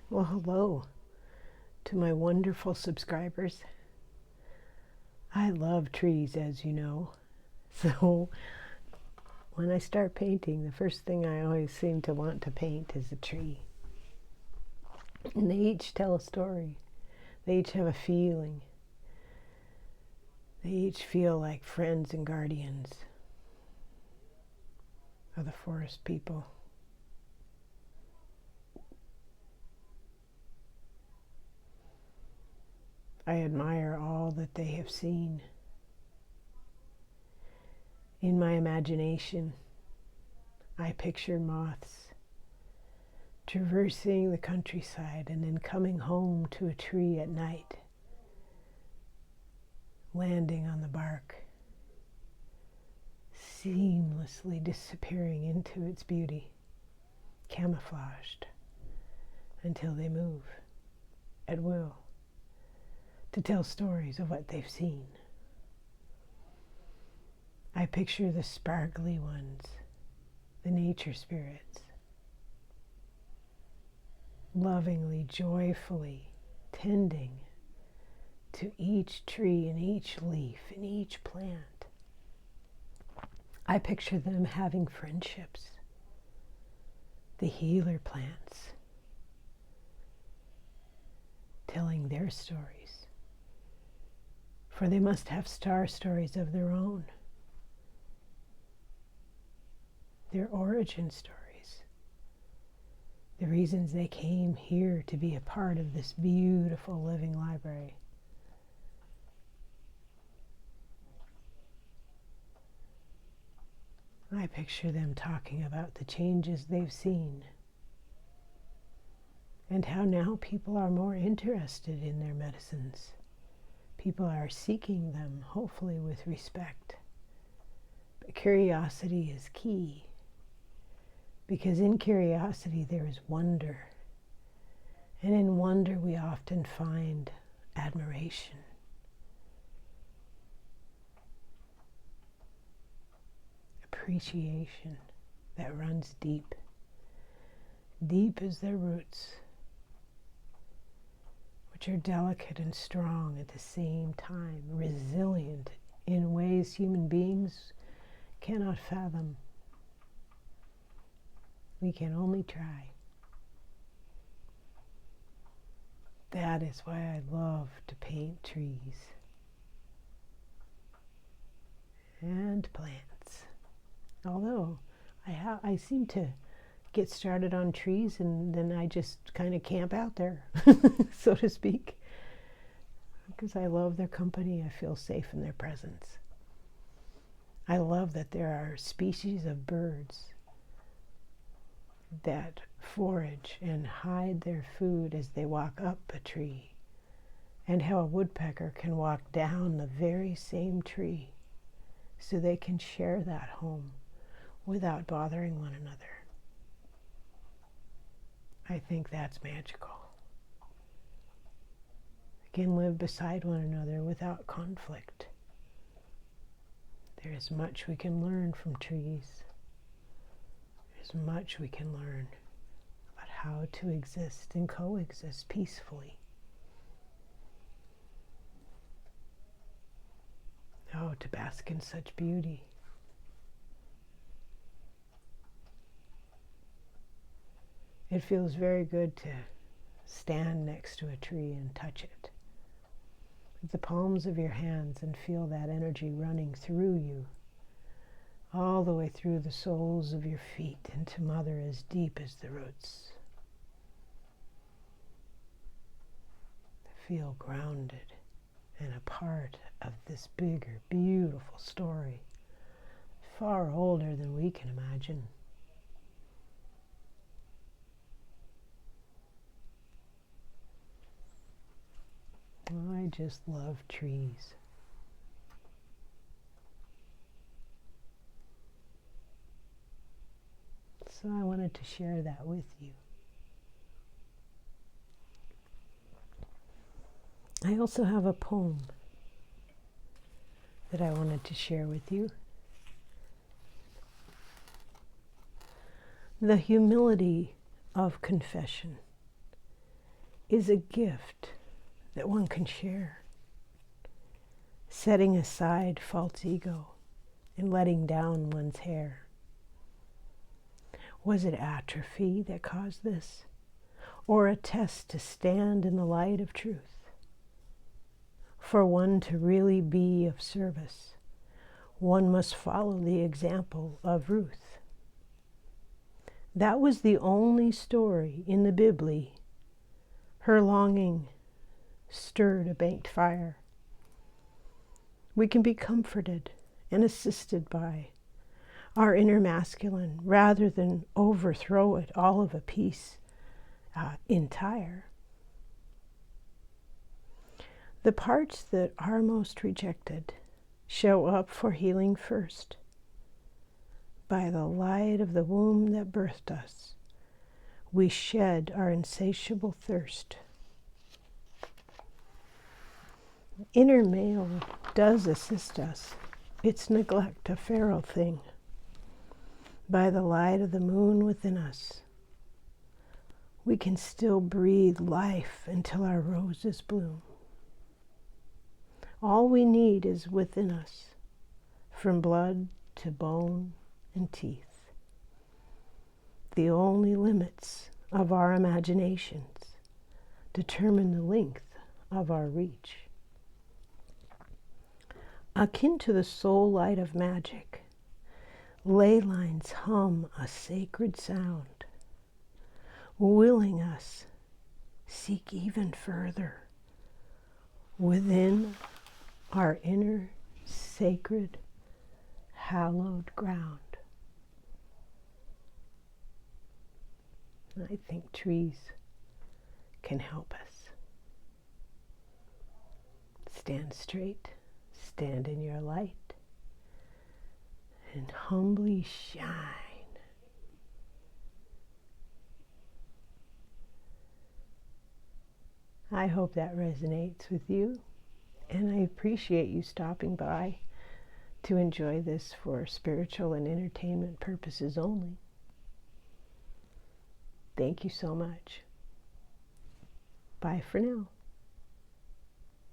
Well, hello to my wonderful subscribers. I love trees, as you know. So when I start painting, the first thing I always seem to want to paint is a tree. And they each tell a story. They each have a feeling. They each feel like friends and guardians of the forest people. I admire all that they have seen. In my imagination, I picture moths traversing the countryside and then coming home to a tree at night, landing on the bark, seamlessly disappearing into its beauty, camouflaged until they move at will to tell stories of what they've seen. I picture the sparkly ones, the nature spirits, lovingly, joyfully tending to each tree and each leaf and each plant. I picture them having friendships, the healer plants, telling their stories, for they must have star stories of their own, their origin stories, the reasons they came here to be a part of this beautiful living library. I picture them talking about the changes they've seen and how now people are more interested in their medicines. People are seeking them, hopefully with respect. But curiosity is key, because in curiosity there is wonder. And in wonder we often find admiration. Appreciation that runs deep. Deep as their roots, which are delicate and strong at the same time, resilient in ways human beings cannot fathom. We can only try. That is why I love to paint trees and plants. Although I seem to get started on trees and then I just kind of camp out there, so to speak, because I love their company. I feel safe in their presence. I love that there are species of birds that forage and hide their food as they walk up a tree, and how a woodpecker can walk down the very same tree so they can share that home without bothering one another. I think that's magical. They can live beside one another without conflict. There is much we can learn from trees. There's much we can learn about how to exist and coexist peacefully. Oh, to bask in such beauty. It feels very good to stand next to a tree and touch it with the palms of your hands and feel that energy running through you, all the way through the soles of your feet into Mother as deep as the roots. Feel grounded and a part of this bigger, beautiful story, far older than we can imagine. I just love trees. So I wanted to share that with you. I also have a poem that I wanted to share with you. The humility of confession. is a gift that one can share, setting aside false ego and letting down one's hair. Was it atrophy that caused this, or a test to stand in the light of truth? For one to really be of service, one must follow the example of Ruth. That was the only story in the Bibli. Her longing stirred a banked fire. We can be comforted and assisted by our inner masculine rather than overthrow it all of a piece entire. The parts that are most rejected show up for healing first. By the light of the womb that birthed us, we shed our insatiable thirst. Inner male does assist us. It's neglect a feral thing. By the light of the moon within us, we can still breathe life until our roses bloom. All we need is within us, from blood to bone and teeth. The only limits of our imaginations determine the length of our reach. Akin to the soul light of magic, ley lines hum a sacred sound, willing us seek even further within our inner sacred hallowed ground. I think trees can help us. Stand straight, stand in your light, and humbly shine. I hope that resonates with you, and I appreciate you stopping by to enjoy this for spiritual and entertainment purposes only. Thank you so much. Bye for now.